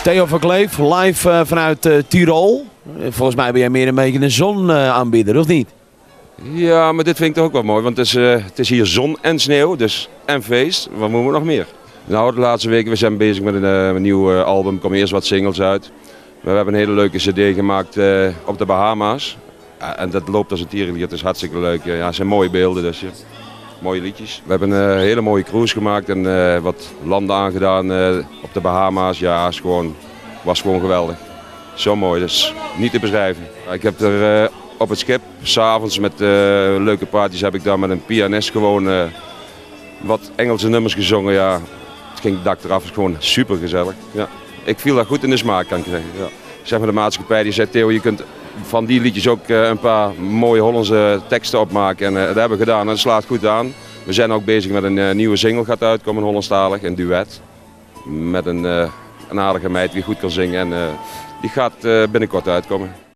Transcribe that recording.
Theo van Kleef, live vanuit Tirol. Volgens mij ben jij meer een beetje een zonaanbieder, of niet? Ja, maar dit vind ik toch ook wel mooi, want het is hier zon en sneeuw, dus en feest. Wat moeten we nog meer? Nou, de laatste weken we zijn bezig met een nieuw album. Er komen eerst wat singles uit. We hebben een hele leuke cd gemaakt op de Bahama's. En dat loopt als een tierenlier, het is hartstikke leuk. Ja, het zijn mooie beelden, dus mooie liedjes. We hebben een hele mooie cruise gemaakt en wat landen aangedaan op de Bahama's. Ja, was gewoon geweldig. Zo mooi, dus niet te beschrijven. Ik heb er op het schip, s'avonds met leuke parties, heb ik daar met een pianist gewoon wat Engelse nummers gezongen. Ja, het ging het dak eraf, het is gewoon super gezellig. Ja. Ik viel daar goed in de smaak, kan ik zeggen. Ja. Zeg maar de maatschappij die zei, Theo, je kunt van die liedjes ook een paar mooie Hollandse teksten opmaken. En dat hebben we gedaan en het slaat goed aan. We zijn ook bezig met een nieuwe single, gaat uitkomen, Hollandstalig, een duet. Met een aardige meid die goed kan zingen en die gaat binnenkort uitkomen.